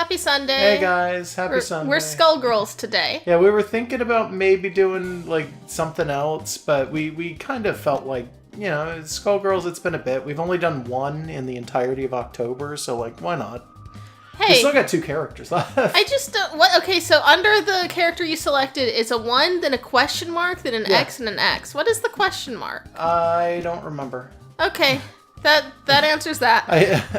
happy Sunday. Hey guys, happy Sunday. We're Skullgirls today. Yeah, we were thinking about maybe doing like something else, but we kind of felt like, you know, Skullgirls, it's been a bit. We've only done one in the entirety of October, so like, why not? Hey. We still got 2 characters left. I just, okay, so under the character you selected, it's a 1, then a question mark, then an X, and an X. What is the question mark? I don't remember. Okay, that answers that.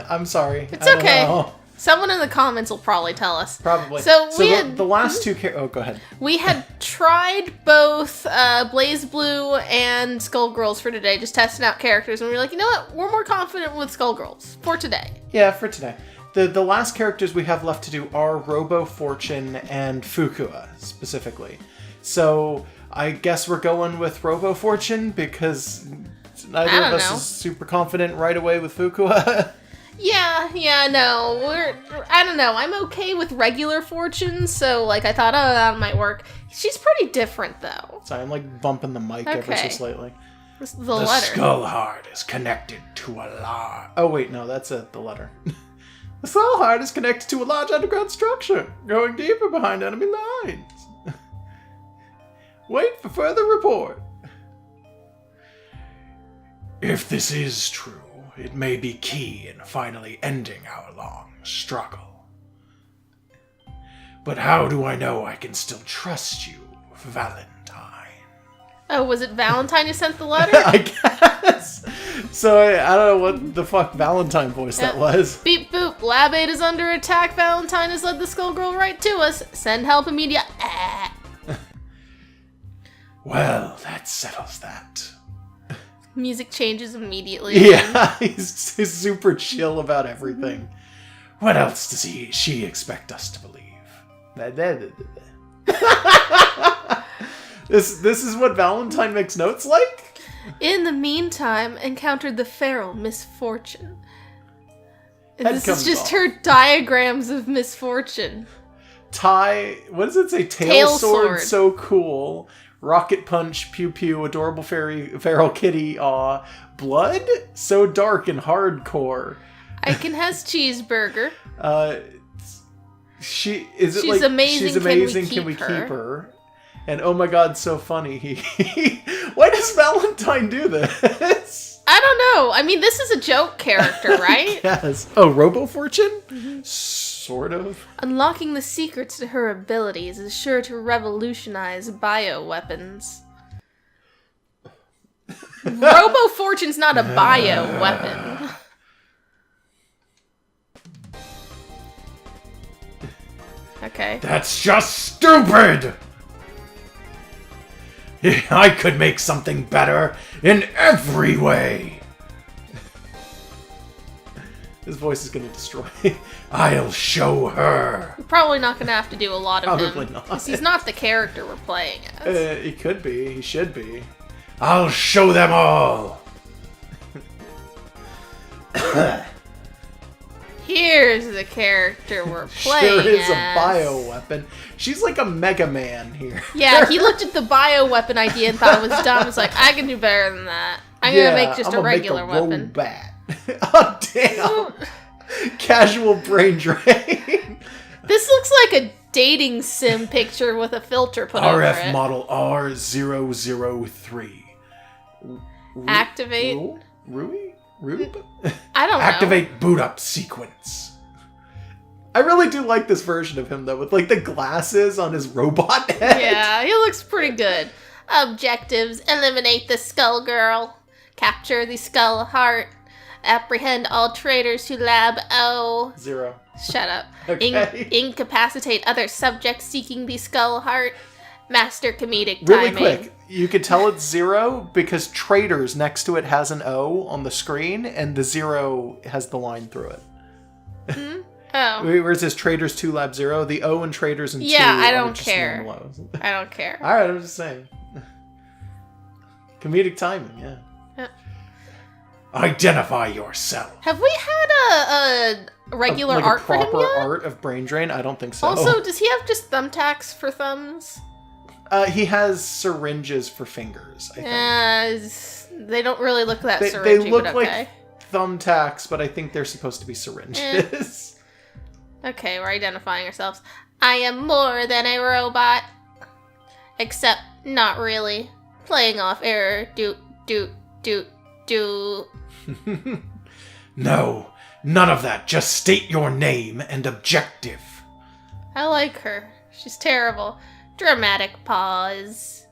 I'm sorry. It's okay. Someone in the comments will probably tell us. Probably. So the last 2 oh, go ahead. We had tried both Blaze Blue and Skullgirls for today, just testing out characters, and we were like, you know what? We're more confident with Skullgirls for today. Yeah, for today. The last characters we have left to do are Robo Fortune and Fukua, specifically. So I guess we're going with Robo Fortune because neither of us is super confident right away with Fukua. No. I don't know. I'm okay with regular Fortune, so like I thought, oh, that might work. She's pretty different though. Sorry, I'm like bumping the mic ever so slightly. The letter. Skull heart is connected to a large... Oh wait, no, that's the letter. The skull heart is connected to a large underground structure, going deeper behind enemy lines. Wait for further report. If this is true, it may be key in finally ending our long struggle. But how do I know I can still trust you, Valentine? Oh, was it Valentine who sent the letter? I guess. So I don't know what the fuck Valentine voice that was. Beep boop, Lab 8 is under attack. Valentine has led the Skullgirl right to us. Send help immediate. Well, that settles that. Music changes immediately. Yeah, he's super chill about everything. What else does she expect us to believe? This is what Valentine makes notes like? In the meantime, encountered the feral misfortune. This is just her diagrams of misfortune. What does it say? Tail sword, so cool. Rocket punch, pew pew, adorable feral kitty, aw. Blood? So dark and hardcore. Icon has cheeseburger. She's amazing. Can we keep her? And oh my god, so funny. Why does Valentine do this? I don't know. I mean, this is a joke character, right? Yes. Oh, Robo Fortune? Mm-hmm. Sort of. Unlocking the secrets to her abilities is sure to revolutionize bioweapons. Robo Fortune's not a bioweapon. Okay. That's just stupid! I could make something better in every way! His voice is going to destroy. I'll show her. We're probably not going to have to do a lot of him. Probably not. Because he's not the character we're playing as. He could be. He should be. I'll show them all! Here's the character we're playing Sure is as. a bioweapon. She's like a Mega Man here. Yeah, he looked at the bioweapon idea and thought it was dumb. It's like, I can do better than that. I'm going to make just a regular weapon. Robot. Oh, damn. Casual brain drain. This looks like a dating sim picture with a filter put over it. RF model R003. Activate. Rui? I don't know. Activate boot up sequence. I really do like this version of him, though, with like the glasses on his robot head. Yeah, he looks pretty good. Objectives: eliminate the Skullgirl, capture the Skull Heart, apprehend all traitors to Lab O. 0. Shut up. Okay. Incapacitate other subjects seeking the Skull Heart. Master comedic really timing. Quick, you could tell it's 0 because traitors next to it has an O on the screen, and the 0 has the line through it. Hmm? Oh. Where it says Traitors 2 Lab 0, the O in Traitors and 2 I are don't just care. low. I don't care. Alright, I'm just saying. Comedic timing, yeah. Identify yourself. Have we had a regular art for him yet? Proper art of brain drain? I don't think so. Also, does he have just thumbtacks for thumbs? He has syringes for fingers, I think. They don't really look that syringy, They look but okay. like thumbtacks, but I think they're supposed to be syringes. Okay, we're identifying ourselves. I am more than a robot. Except, not really. Playing off error. Do. No, none of that. Just state your name and objective. I like her. She's terrible. Dramatic pause.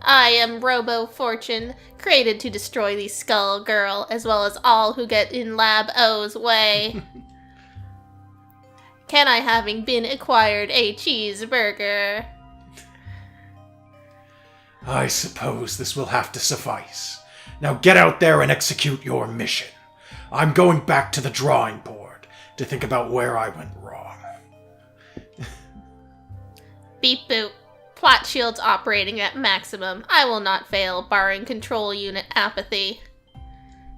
I am Robo Fortune, created to destroy the Skullgirl, as well as all who get in Lab O's way. Can I, having been acquired, a cheeseburger? I suppose this will have to suffice. Now get out there and execute your mission. I'm going back to the drawing board to think about where I went wrong. Beep boop. Plot shields operating at maximum. I will not fail, barring control unit apathy.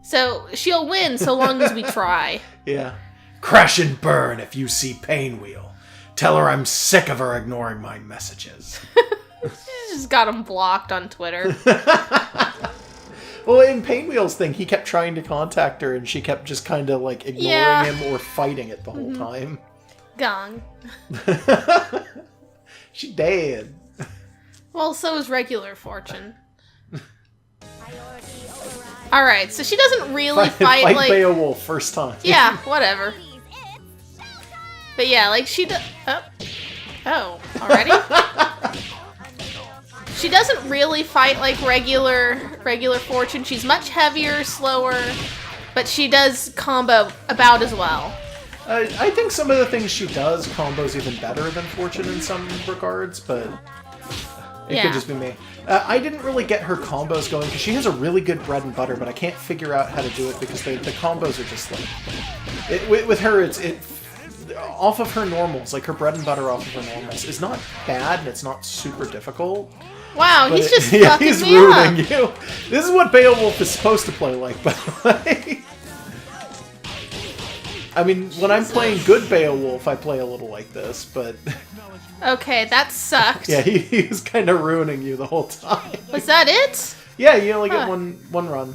So, she'll win so long as we try. Yeah. Crash and burn if you see Painwheel. Tell her I'm sick of her ignoring my messages. Just got him blocked on Twitter. Well, in Painwheel's thing, he kept trying to contact her, and she kept just kind of, like, ignoring him or fighting it the whole time. Gong. She dead. Well, so is regular Fortune. Alright, so she doesn't really fight like... Beowulf first time. Yeah, whatever. But yeah, like, she does... Oh, already? She doesn't really fight like regular Fortune. She's much heavier, slower, but she does combo about as well. I think some of the things she does combos even better than Fortune in some regards, but it could just be me. I didn't really get her combos going because she has a really good bread and butter, but I can't figure out how to do it because the combos are just like... With her, it's off of her normals, like her bread and butter off of her normals, is not bad and it's not super difficult. Wow, he's just fucking he's me ruining up. you. This is what Beowulf is supposed to play like, by the way. I mean, when I'm playing good Beowulf, I play a little like this, but... Okay, that sucked. Yeah, he was kind of ruining you the whole time. Was that it? Yeah, you only get one run.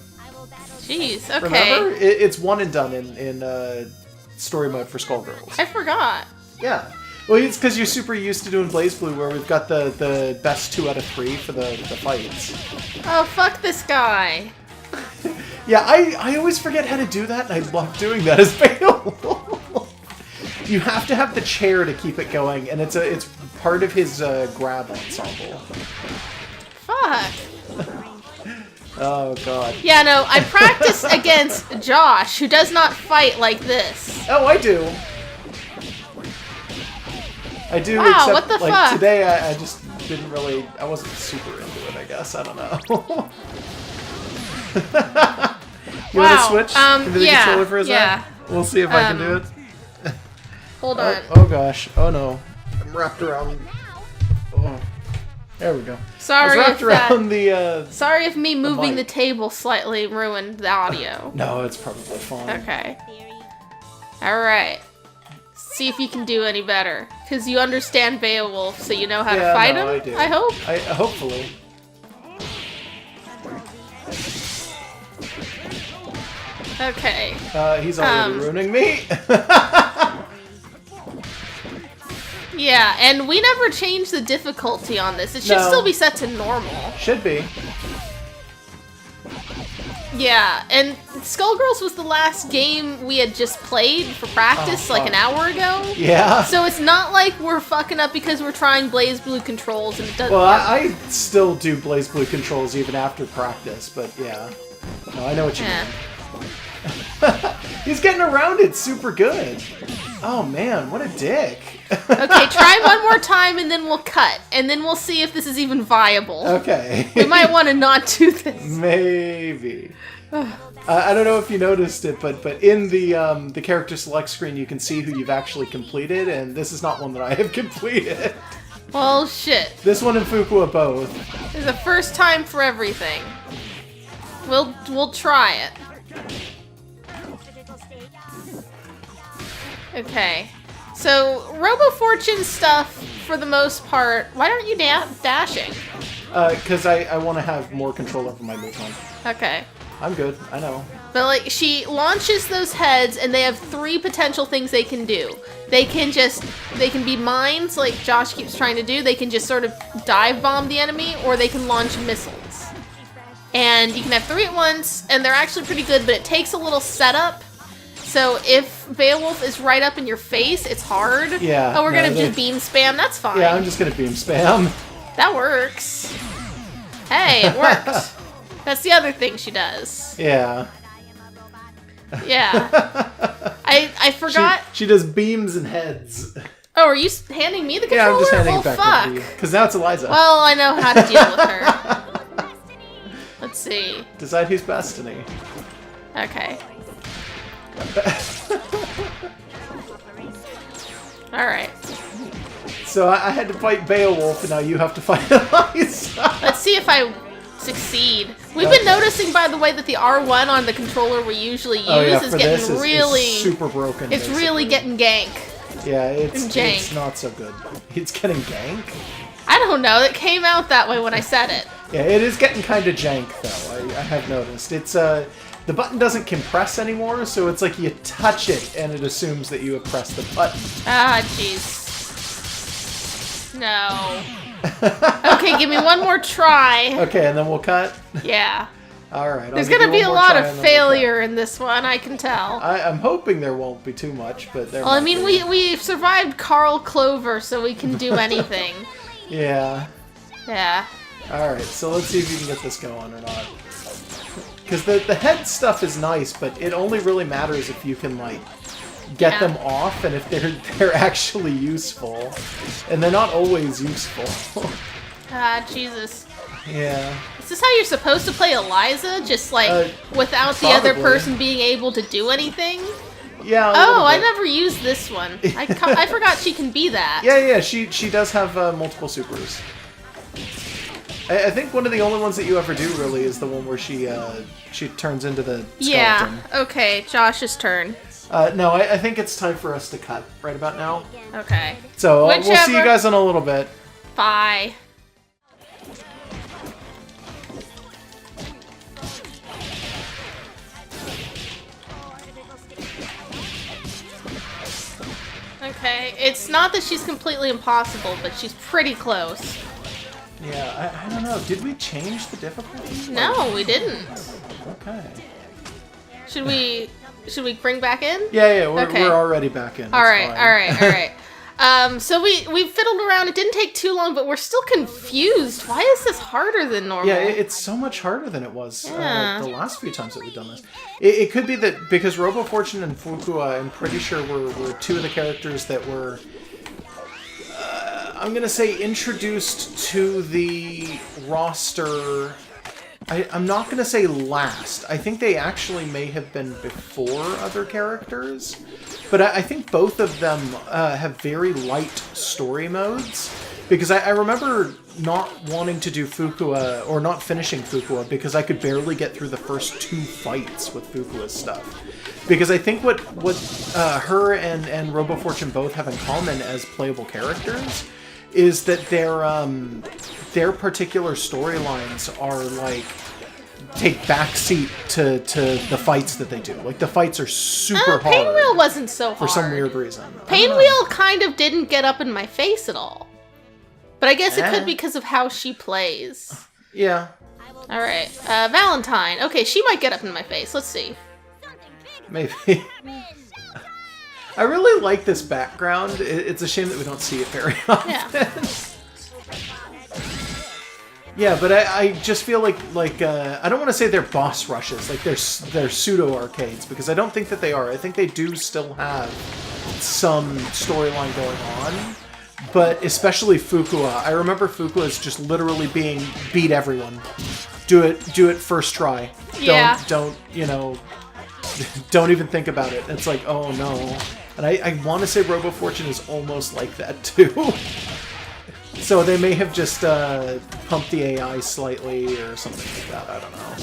Jeez, okay. Remember? It's one and done in story mode for Skullgirls. I forgot. Yeah. Well, it's because you're super used to doing BlazBlue, where we've got the best 2 out of 3 for the fights. Oh, fuck this guy. Yeah, I always forget how to do that, and I love doing that as Beowulf. You have to have the chair to keep it going, and it's part of his grab ensemble. Fuck. Oh, God. Yeah, no, I practice against Josh, who does not fight like this. Oh, I do. I do, wow, except, what the like, fuck? today I just didn't really... I wasn't super into it, I guess. I don't know. You want to switch into the controller for a sec? We'll see if I can do it. Hold on. Oh, gosh. Oh, no. I'm wrapped around... Oh. There we go. Sorry I was wrapped around the... Sorry if me moving the table slightly ruined the audio. No, it's probably fine. Okay. Alright. See if you can do any better. Because you understand Beowulf, so you know how to fight him, I do. I hope? Hopefully. Okay. He's already ruining me. Yeah, and we never changed the difficulty on this. It should still be set to normal. Should be. Yeah, and Skullgirls was the last game we had just played for practice like an hour ago. Yeah. So it's not like we're fucking up because we're trying BlazBlue controls and it doesn't Well, work. I still do BlazBlue controls even after practice, but yeah. No, I know what you mean. He's getting around it super good. Oh man, what a dick. Okay, try one more time and then we'll cut. And then we'll see if this is even viable. Okay. We might want to not do this. Maybe. I don't know if you noticed it, but in the character select screen you can see who you've actually completed, and this is not one that I have completed. Well, shit. This one and Fukua both. It's the first time for everything. We'll try it. Okay. So, Robo Fortune stuff, for the most part, why aren't you dashing? Because I want to have more control over my move on. Okay. I'm good, I know. But, like, she launches those heads, and they have 3 potential things they can do. They can be mines, like Josh keeps trying to do. They can just sort of dive bomb the enemy, or they can launch missiles. And you can have 3 at once, and they're actually pretty good, but it takes a little setup. So if Beowulf is right up in your face, it's hard. Yeah. Oh, we're gonna do beam spam. That's fine. Yeah, I'm just gonna beam spam. That works. Hey, it worked. That's the other thing she does. Yeah. Yeah. I forgot. She does beams and heads. Oh, are you handing me the controller? Yeah, I'm just handing it well, back to you. Because now it's Eliza. Well, I know how to deal with her. Let's see. Decide who's Destiny. Okay. Alright. So I had to fight Beowulf, and now you have to fight Eliza. Let's see if I succeed. We've been noticing, by the way, that the R1 on the controller we usually use is getting really... It's super broken, It's really getting gank. Yeah, it's not so good. It's getting gank? I don't know. It came out that way when I said it. Yeah, it is getting kind of jank, though. I have noticed. It's, the button doesn't compress anymore, so it's like you touch it, and it assumes that you have pressed the button. Ah, jeez. No. Okay, give me one more try. Okay, and then we'll cut? Yeah. Alright. There's gonna be a lot of failure in this one, I can tell. I'm hoping there won't be too much, but there Well, I mean, we survived Carl Clover, so we can do anything. Yeah. Yeah. Alright, so let's see if you can get this going or not. Because the head stuff is nice, but it only really matters if you can, like, get them off and if they're actually useful. And they're not always useful. Ah, Jesus. Yeah. Is this how you're supposed to play Eliza? Just, like, without the other person being able to do anything? Yeah, Oh, I never used this one. I forgot she can be that. Yeah, she does have multiple supers. I think one of the only ones that you ever do, really, is the one where she turns into the skeleton. Yeah, okay, Josh's turn. No, I think it's time for us to cut right about now. Okay. So we'll see you guys in a little bit. Bye. Okay, it's not that she's completely impossible, but she's pretty close. Yeah, I don't know. Did we change the difficulty? No, we didn't. Okay. Should we bring back in? Yeah, we're already back in. All right. So we fiddled around. It didn't take too long, but we're still confused. Why is this harder than normal? Yeah, it's so much harder than it was the last few times that we've done this. It could be that because Robo Fortune and Fukua, I'm pretty sure were 2 of the characters that were, I'm going to say, introduced to the roster. I'm not going to say last. I think they actually may have been before other characters. But I think both of them have very light story modes. Because I remember not wanting to do Fukua, or not finishing Fukua, because I could barely get through the first 2 fights with Fukua's stuff. Because I think what her and Robo Fortune both have in common as playable characters is that their particular storylines are like take backseat to the fights that they do. Like the fights are super hard. Painwheel wasn't so hard for some weird reason. Painwheel kind of didn't get up in my face at all. But I guess it could be because of how she plays. Yeah. All right, Valentine. Okay, she might get up in my face. Let's see. Maybe. I really like this background. It's a shame that we don't see it very often. Yeah. Yeah, but I just feel like I don't want to say they're boss rushes, like they're pseudo arcades, because I don't think that they are. I think they do still have some storyline going on, but especially Fukua. I remember Fukua as just literally being beat everyone. Do it first try. Yeah. Don't don't even think about it. It's like, oh no. And I want to say Robo Fortune is almost like that too. So they may have just pumped the AI slightly or something like that. I don't know.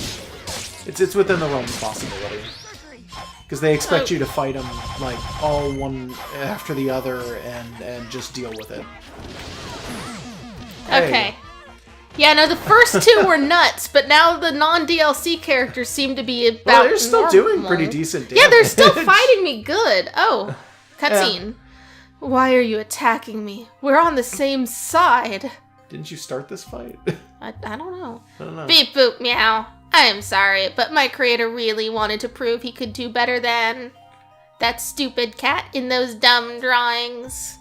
It's within the realm of possibility. Because they expect you to fight them like all one after the other and just deal with it. Okay. Yeah, no, the first two were nuts, but now the non-DLC characters seem to be about Well, they're still normal. doing pretty decent damage. Yeah, they're still fighting me good. Oh, cutscene. Yeah. Why are you attacking me? We're on the same side. Didn't you start this fight? I don't know. I don't know. Beep boop meow. I am sorry, but my creator really wanted to prove he could do better than that stupid cat in those dumb drawings.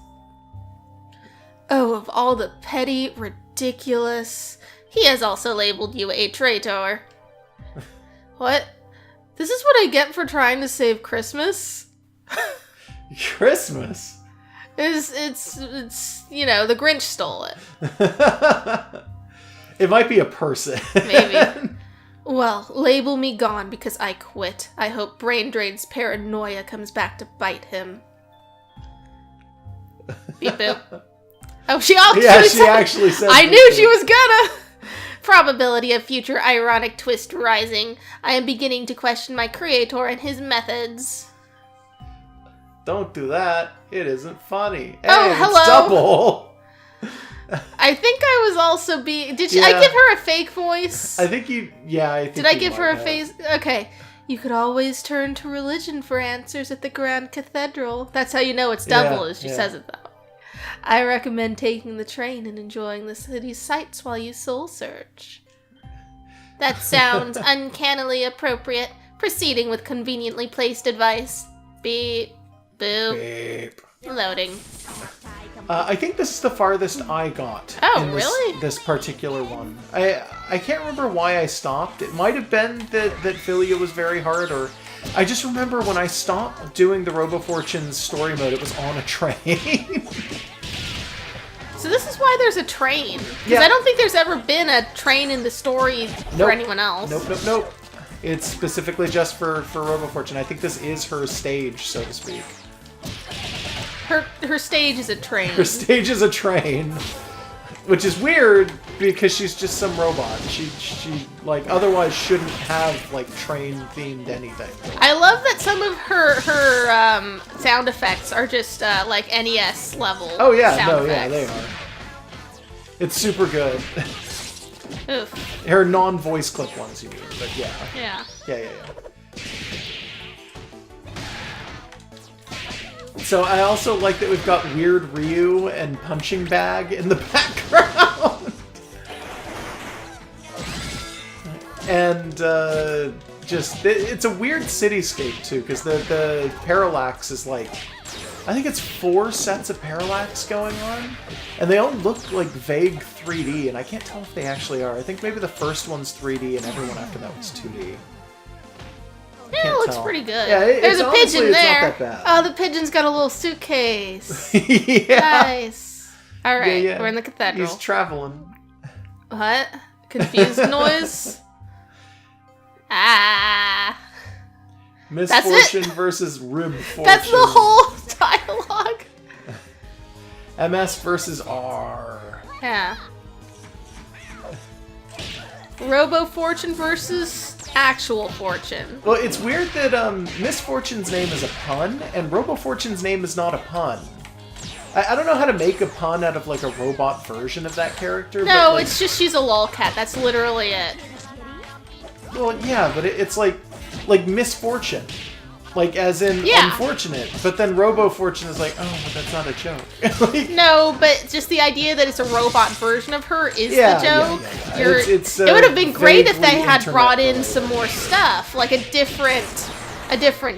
Oh, of all the petty, ridiculous... He has also labeled you a traitor. What? This is what I get for trying to save Christmas? Christmas? It's you know, the Grinch stole it. It might be a person. Maybe. Well, label me gone because I quit. I hope Brain Drain's paranoia comes back to bite him. Beep boop. Oh, she actually said I knew she was gonna! Probability of future ironic twist rising. I am beginning to question my creator and his methods. Don't do that. It isn't funny. Oh, hey, hello. It's double. I think I was also being... Did I Yeah. give her a fake voice? I think you... Yeah, I think Did I you give might her a have. face? Okay. You could always turn to religion for answers at the Grand Cathedral. That's how you know it's double, Yeah, as she yeah. says it, though. I recommend taking the train and enjoying the city's sights while you soul search. That sounds uncannily appropriate. Proceeding with conveniently placed advice. Beep. Boop. Beep. Loading. I think this is the farthest I got. Oh, in this, really? This particular one. I can't remember why I stopped. It might have been that Philia was very hard, or I just remember when I stopped doing the Robo Fortune story mode, it was on a train. So this is why there's a train. Because Yeah. I don't think there's ever been a train in the story for Nope. anyone else. Nope. It's specifically just for Robo Fortune. I think this is her stage, so to speak. Her stage is a train. Her stage is a train, which is weird because she's just some robot. She like otherwise shouldn't have like train themed anything. I love that some of her sound effects are just like NES level. Oh yeah, sound yeah, effects. they are. It's super good. Oof. Her non-voice clip ones, you mean? But yeah. Yeah. So I also like that we've got weird Ryu and punching bag in the background. And just it's a weird cityscape too, because the parallax is like, I think it's 4 sets of parallax going on, and they all look like vague 3D, and I can't tell if they actually are. I think maybe the first one's 3D and everyone after that was 2D. Yeah, it Can't looks tell. pretty good. Yeah, There's a honestly, pigeon it's there. not that bad. Oh, the pigeon's got a little suitcase. Yeah. Nice. All right, Yeah. we're in the cathedral. He's traveling. What? Confused noise? Ah. Miss That's Fortune it? versus Rib Fortune. That's the whole dialogue. MS versus R. Yeah. Robo Fortune versus actual Fortune. Well, it's weird that Miss Fortune's name is a pun, and Robo Fortune's name is not a pun. I don't know how to make a pun out of like a robot version of that character. No, but, like, it's just she's a lolcat. That's literally it. Well, yeah, but it's like misfortune. Like, as in Yeah. unfortunate. But then Robo Fortune is like, oh, but that's not a joke. Like, No, but just the idea that it's a robot version of her is Yeah, the joke. yeah. It's, it would have been great if they vaguely had brought in internet some more stuff, like a different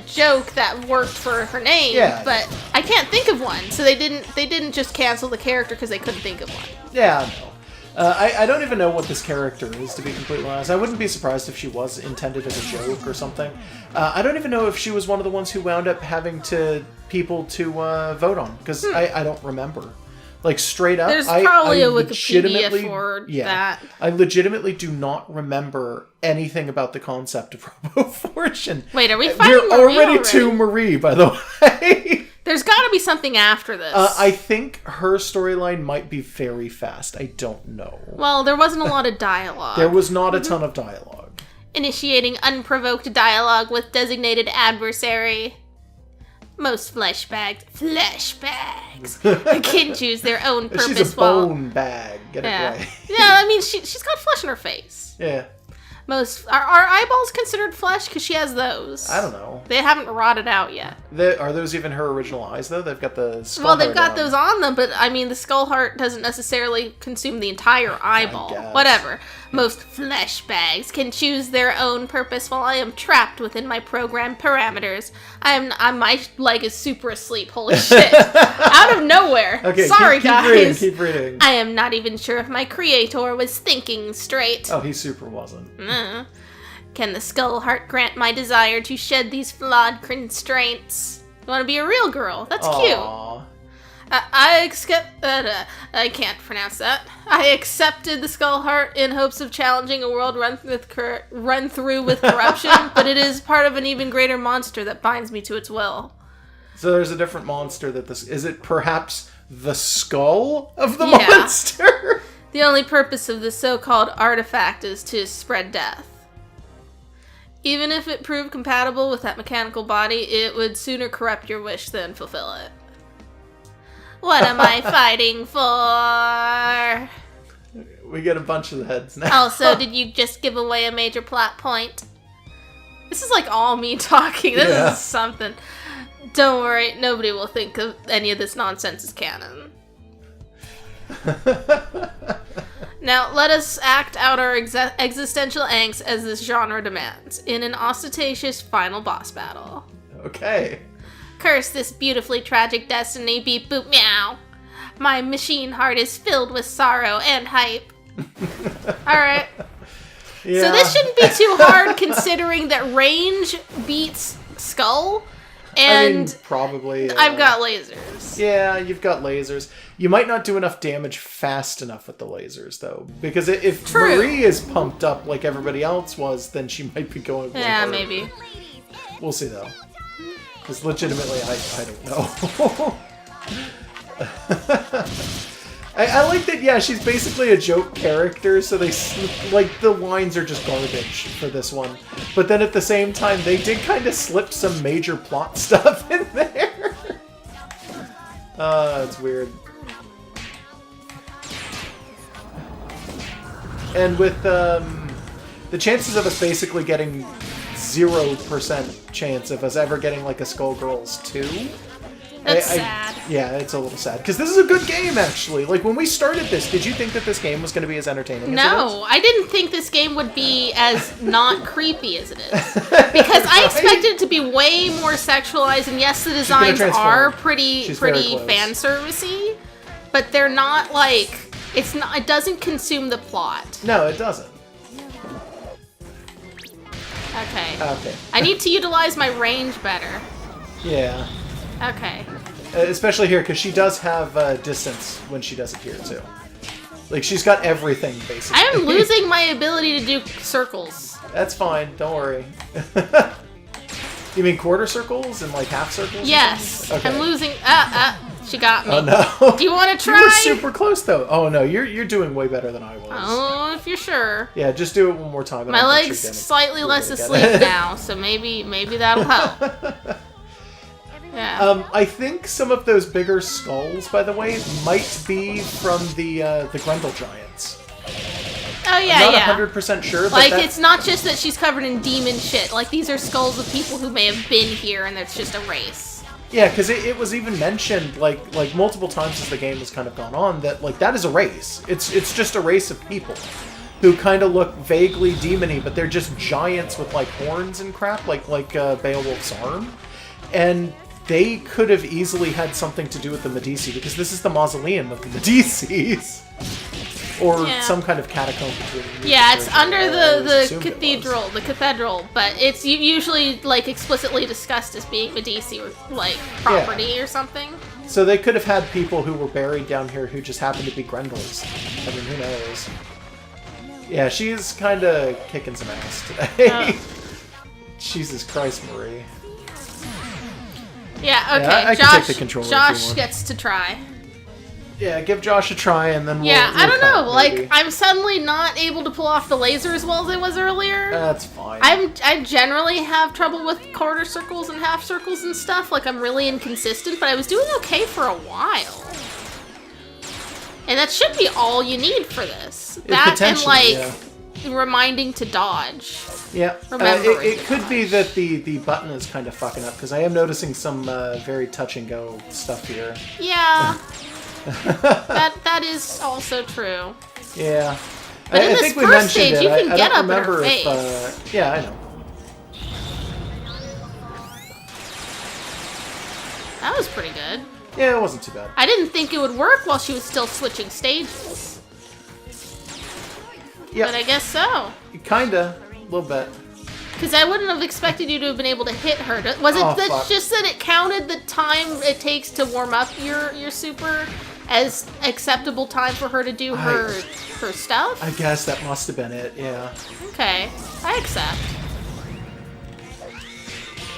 joke that worked for her name. Yeah. But I can't think of one, so they didn't just cancel the character because they couldn't think of one. Yeah, no. I don't even know what this character is, to be completely honest. I wouldn't be surprised if she was intended as a joke or something. I don't even know if she was one of the ones who wound up having people to vote on, because I don't remember. Like, straight up, There's I probably a legitimately- Wikipedia for yeah, that. I legitimately do not remember anything about the concept of Robo Fortune. Wait, are we fighting We're Marie already to Marie, by the way. There's got to be something after this. I think her storyline might be very fast. I don't know. Well, there wasn't a lot of dialogue. There was not a ton of dialogue. Initiating unprovoked dialogue with designated adversary. Most flesh bags can choose their own purpose. She's a bone bag. Get it right. Yeah, I mean, she's got flesh in her face. Yeah. Most are eyeballs considered flesh? Because she has those. I don't know. They haven't rotted out yet. Are those even her original eyes, though? They've got the skull Well, they've got on. those on them, but I mean, the skull heart doesn't necessarily consume the entire eyeball. Whatever. Most flesh bags can choose their own purpose while I am trapped within my program parameters. My leg is super asleep. Holy shit! Out of nowhere. Okay, sorry, keep guys. Keep reading. I am not even sure if my creator was thinking straight. Oh, he super wasn't. Can the skull heart grant my desire to shed these flawed constraints? You want to be a real girl? That's cute. I can't pronounce that. I accepted the skull heart in hopes of challenging a world run through with corruption, but it is part of an even greater monster that binds me to its will. So there's a different monster that this... Is it perhaps the skull of the monster? The only purpose of this so-called artifact is to spread death. Even if it proved compatible with that mechanical body, it would sooner corrupt your wish than fulfill it. What am I fighting for? We get a bunch of the heads now. Also, did you just give away a major plot point? This is like all me talking. This is something. Don't worry, nobody will think of any of this nonsense as canon. Now, let us act out our existential angst as this genre demands, in an ostentatious final boss battle. Okay. Curse this beautifully tragic destiny, beep boop meow. My machine heart is filled with sorrow and hype. Alright. Yeah. So this shouldn't be too hard considering that range beats skull. And I mean, probably. I've got lasers. Yeah, you've got lasers. You might not do enough damage fast enough with the lasers, though. Because if Marie is pumped up like everybody else was, then she might be going way harder. Maybe. We'll see, though. Because legitimately, I don't know. I like that, yeah, she's basically a joke character, so they, like, the lines are just garbage for this one. But then at the same time, they did kind of slip some major plot stuff in there. It's weird. And with, the chances of us basically getting 0% chance of us ever getting, like, a Skullgirls 2... That's sad. Yeah, it's a little sad. Because this is a good game, actually. Like, when we started this, did you think that this game was going to be as entertaining as it is? No, I didn't think this game would be as not creepy as it is. Because I expected it to be way more sexualized, and yes, the designs are pretty fan-servicey, but they're not, like... it doesn't consume the plot. No, it doesn't. Okay. I need to utilize my range better. Yeah. Okay. Especially here, because she does have distance when she does it here, too. Like, she's got everything, basically. I am losing my ability to do circles. That's fine. Don't worry. You mean quarter circles and, like, half circles? Yes. Okay. I'm losing... she got me. Oh, no. Do you want to try? You were super close, though. Oh, no. You're doing way better than I was. Oh, if you're sure. Yeah, just do it one more time. My leg's slightly less asleep now, so maybe that'll help. Yeah. I think some of those bigger skulls, by the way, might be from the Grendel Giants. Oh, yeah, I'm not 100% sure. But like, it's not just that she's covered in demon shit. Like, these are skulls of people who may have been here, and it's just a race. Yeah, because it was even mentioned, like multiple times as the game has kind of gone on, that, like, that is a race. It's just a race of people who kind of look vaguely demon-y, but they're just giants with, like, horns and crap, like Beowulf's arm. And... they could have easily had something to do with the Medici, because this is the mausoleum of the Medicis. Or some kind of catacomb between... Yeah, it's under the cathedral, but it's usually, like, explicitly discussed as being Medici, or, like, property or something. So they could have had people who were buried down here who just happened to be Grendels. I mean, who knows? Yeah, she's kind of kicking some ass today. Jesus Christ, Marie. Yeah, okay. Yeah, I can take the controller Josh gets to try. Yeah, give Josh a try, and then we'll I don't cut, know. maybe. Like, I'm suddenly not able to pull off the laser as well as I was earlier. That's fine. I generally have trouble with quarter circles and half circles and stuff. Like, I'm really inconsistent, but I was doing okay for a while. And that should be all you need for this. That and, like, reminding to dodge. Yeah. Remembering it could be that the button is kind of fucking up, because I am noticing some very touch-and-go stuff here. Yeah. that is also true. Yeah. But in I this think we first mentioned stage, it. you can I get don't up in her remember face. if, yeah, I know. That was pretty good. Yeah, it wasn't too bad. I didn't think it would work while she was still switching stages. Yeah. But I guess so. Kinda. A little bit. Because I wouldn't have expected you to have been able to hit her. Was it just that it counted the time it takes to warm up your super as acceptable time for her to do her stuff? I guess that must have been it, yeah. Okay. I accept.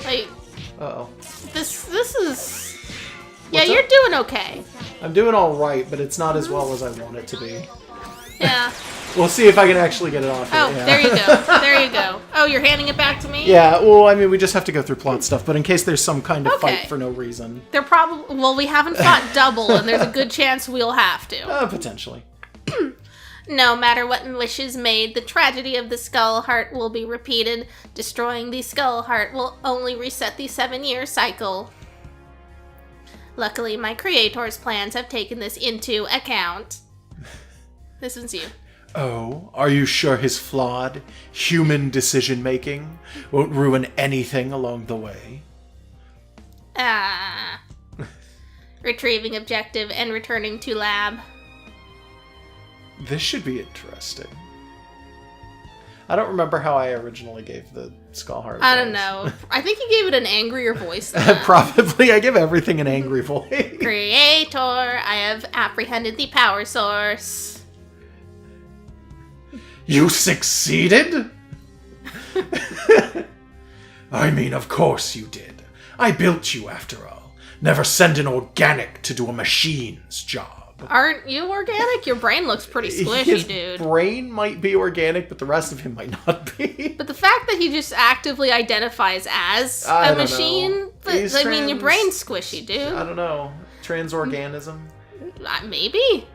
Like, Uh-oh. this is... Yeah, What's you're up? doing okay. I'm doing alright, but it's not as well as I want it to be. Yeah. We'll see if I can actually get it off. Oh, yeah. there you go. There you go. Oh, you're handing it back to me? Yeah, well, I mean, we just have to go through plot stuff, but in case there's some kind of Okay. fight for no reason. They're probably... Well, we haven't fought double, and there's a good chance we'll have to. Potentially. No matter what wish is made, the tragedy of the Skull Heart will be repeated. Destroying the Skull Heart will only reset the 7-year cycle. Luckily, my creator's plans have taken this into account. This one's you. Oh, are you sure his flawed, human decision-making won't ruin anything along the way? Retrieving objective and returning to lab. This should be interesting. I don't remember how I originally gave the Skull Heart. I don't know. I think you gave it an angrier voice than that. Probably. I give everything an angry voice. Creator, I have apprehended the power source. You succeeded? I mean, of course you did. I built you, after all. Never send an organic to do a machine's job. Aren't you organic? Your brain looks pretty squishy, His dude. brain might be organic, but the rest of him might not be. But the fact that he just actively identifies as a machine, I mean, your brain's squishy, dude. I don't know. Transorganism? Maybe.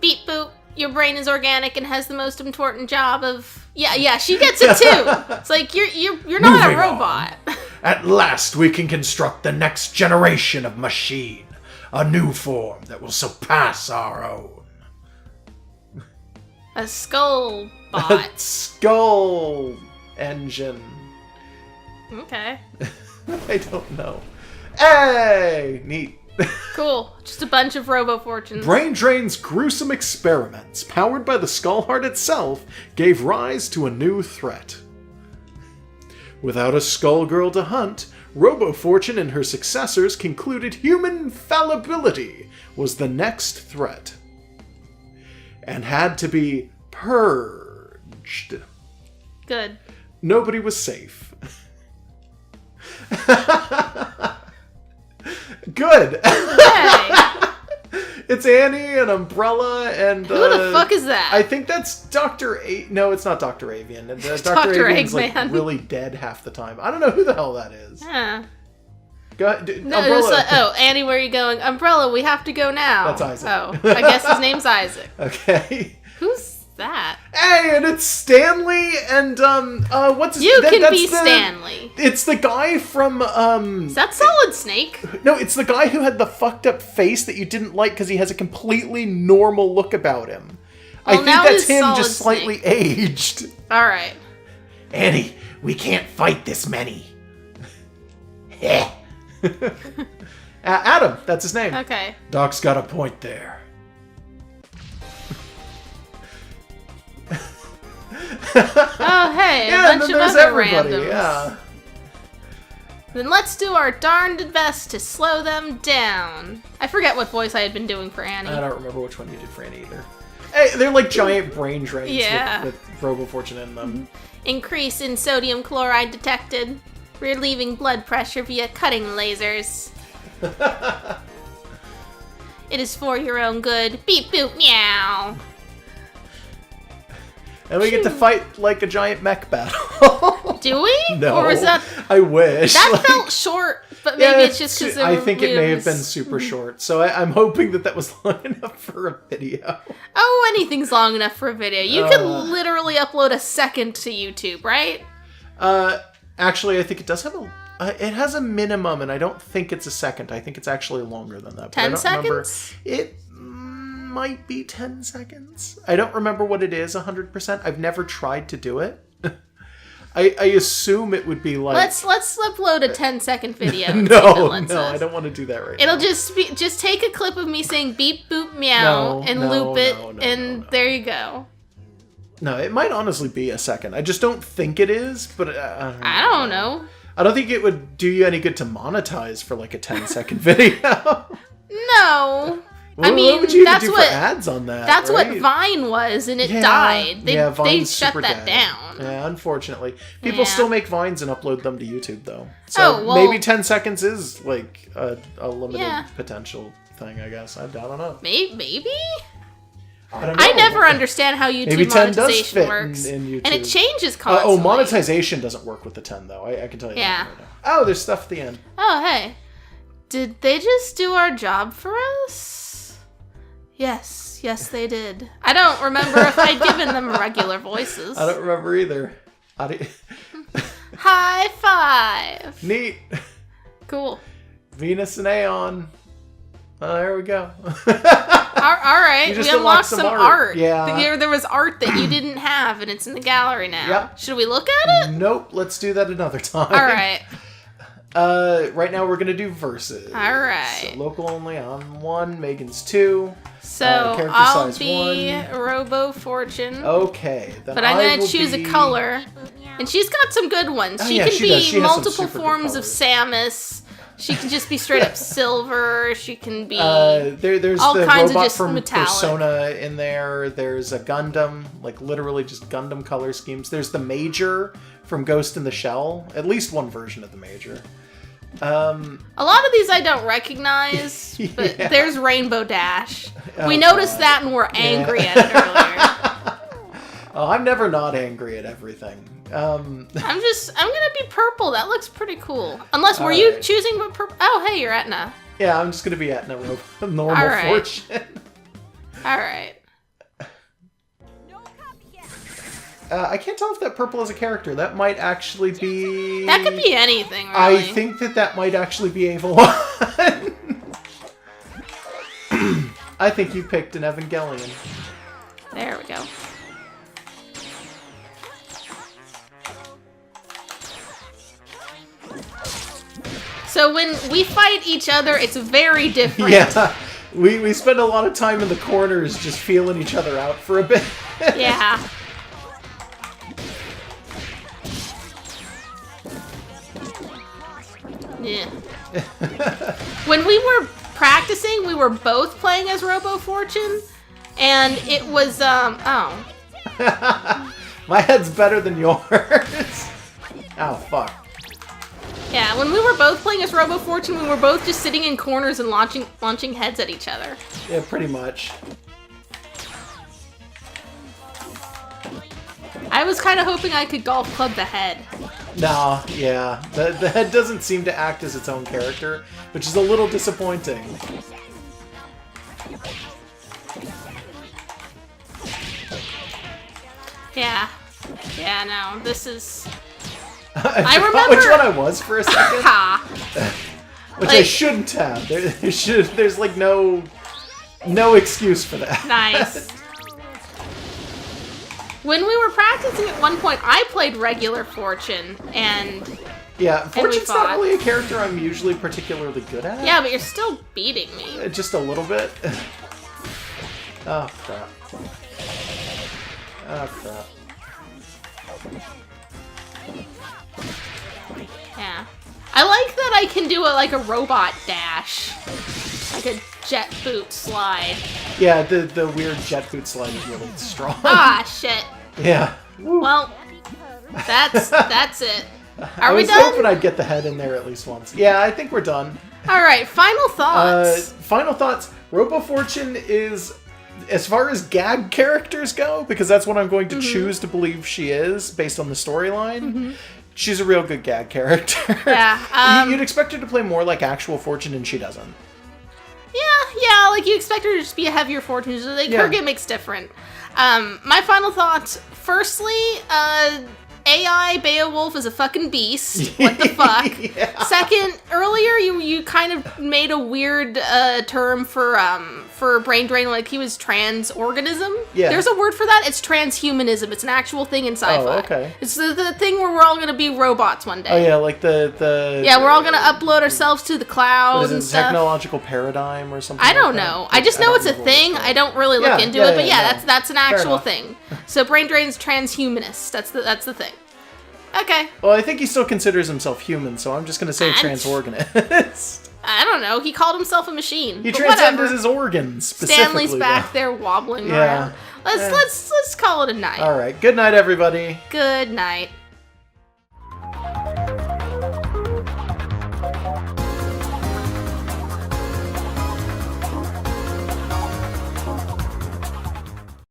Beep boop. Your brain is organic and has the most important job of... Yeah, she gets it too. It's like, you're not Moving a robot. on. At last we can construct the next generation of machine. A new form that will surpass our own. A skull bot. Skull engine. Okay. I don't know. Hey! Neat. Cool. Just a bunch of Robo Fortunes. Brain Drain's gruesome experiments, powered by the Skull Heart itself, gave rise to a new threat. Without a Skullgirl to hunt, Robo Fortune and her successors concluded human fallibility was the next threat, and had to be purged. Good. Nobody was safe. Good. Hey. It's Annie and Umbrella and... Who the fuck is that? I think that's Dr. No, it's not Dr. Avian. Dr. Dr. Avian's Eggman. like really dead half the time. I don't know who the hell that is. Yeah. Go ahead. No, Umbrella. it was like, Annie, where are you going? Umbrella, we have to go now. That's Isaac. Oh, I guess his name's Isaac. Okay. Who's that? Hey, and it's Stanley and what's his You that- can that's be the- Stanley. It's the guy from Is that Solid Snake? No, it's the guy who had the fucked up face that you didn't like because he has a completely normal look about him. I Well, think now that's he's him Solid just slightly Snake. aged. Alright. Annie, we can't fight this many. Adam, that's his name. Okay. Doc's got a point there. Oh, hey, Yeah, a and bunch then of there's other everybody. randoms. Yeah. Then let's do our darned best to slow them down. I forget what voice I had been doing for Annie. I don't remember which one you did for Annie either. Hey, they're like giant brain drains Yeah. with Robo Fortune in them. Increase in sodium chloride detected. Relieving blood pressure via cutting lasers. It is for your own good. Beep boop meow. And we get to fight like a giant mech battle. Do we? No. Or was that... I wish. That felt short, but maybe it's just because I think it may have been super short. So I'm hoping that was long enough for a video. Oh, anything's long enough for a video. You could literally upload a second to YouTube, right? Actually, I think it does have it has a minimum, and I don't think it's a second. I think it's actually longer than that. 10 seconds? It might be 10 seconds. I don't remember what it is 100%. I've never tried to do it. I assume it would be like... Let's upload a 10-second video. No, I don't want to do that right now. It'll just take a clip of me saying beep boop meow and loop it, and there you go. No, it might honestly be a second. I just don't think it is, but I don't know. I don't think it would do you any good to monetize for like a 10-second video. No. Well, I mean, what would you that's do what for ads on that. That's right? what Vine was, and it died. They shut that down. Yeah, unfortunately, people still make Vines and upload them to YouTube, though. So well, maybe 10 seconds is like a limited potential thing. I guess I don't know. Maybe. I don't know. I never understand how YouTube maybe 10 monetization does fit works, in YouTube. and it changes constantly. Monetization doesn't work with the 10 though. I can tell you. Yeah. That right now. Oh, there's stuff at the end. Oh, hey. Did they just do our job for us? Yes, they did. I don't remember if I'd given them regular voices. I don't remember either. High five. Neat. Cool. Venus and Aeon. Oh, there we go. All right, we unlocked some art. Yeah. There was art that you didn't have, and it's in the gallery now. Yep. Should we look at it? Nope. Let's do that another time. All right. Right now we're gonna do verses. All right. So local only on 1, Megan's 2. So character I'll size be 1. Robo Fortune. Okay. Then but I'm gonna choose a color, and she's got some good ones. She can be multiple forms of Samus. She can just be straight up silver. She can be there's all the kinds robot of just from metallic. Persona in there. There's a Gundam, like literally just Gundam color schemes. There's the Major from Ghost in the Shell. At least one version of the Major. A lot of these I don't recognize, but there's Rainbow Dash. We noticed that and we're angry at it earlier. Oh, I'm never not angry at everything. I'm gonna be purple. That looks pretty cool. Unless, were you choosing what purple? Oh, hey, you're Etna. Yeah, I'm just gonna be Etna, normal Fortune. All right. I can't tell if that purple is a character. That might actually be... That could be anything, really. I think that might actually be Avalon. I think you picked an Evangelion. There we go. So when we fight each other, it's very different. Yeah, we spend a lot of time in the corners just feeling each other out for a bit. Yeah. Yeah. When we were practicing, we were both playing as Robo Fortune, and it was, oh. My head's better than yours. Oh, fuck. Yeah, when we were both playing as Robo Fortune, we were both just sitting in corners and launching heads at each other. Yeah, pretty much. I was kind of hoping I could golf club the head. No, yeah. The head doesn't seem to act as its own character, which is a little disappointing. Yeah. Yeah, no, this is... I remember which one I was for a second. Which I shouldn't have. There's like no excuse for that. Nice. When we were practicing at one point, I played regular Fortune, and... Yeah, Fortune's not really a character I'm usually particularly good at. Yeah, but you're still beating me. Just a little bit. Oh, crap. Oh, crap. Yeah. I like that I can do a robot dash. Like a jet boot slide. Yeah, the weird jet boot slide is really strong. Ah, shit. Yeah. Woo. Well, that's it. Are we done? I was hoping I'd get the head in there at least once. Yeah, I think we're done. All right, final thoughts. Final thoughts. Robo Fortune is, as far as gag characters go, because that's what I'm going to choose to believe she is based on the storyline. She's a real good gag character. Yeah. You'd expect her to play more like actual Fortune, and she doesn't. Yeah, like you expect her to just be a heavier Fortune, so like her gimmick's different. My final thoughts, firstly, AI Beowulf is a fucking beast. What the fuck? Second, earlier you kind of made a weird term for brain drain, like he was trans-organism. Yeah. There's a word for that. It's transhumanism. It's an actual thing in sci-fi. Oh, okay. It's the thing where we're all gonna be robots one day. Oh yeah, like the Yeah, we're all gonna upload ourselves to the cloud what is it, and stuff. technological paradigm or something. I like don't that? know. I just know it's a thing. I don't really look into it, but no. that's an actual enough. thing. So brain drain's transhumanist. That's the thing. Okay. Well, I think he still considers himself human, so I'm just going to say transorganist. I don't know. He called himself a machine. He but transcended whatever. his organs specifically. Stanley's back there wobbling around. Let's call it a night. All right. Good night, everybody. Good night.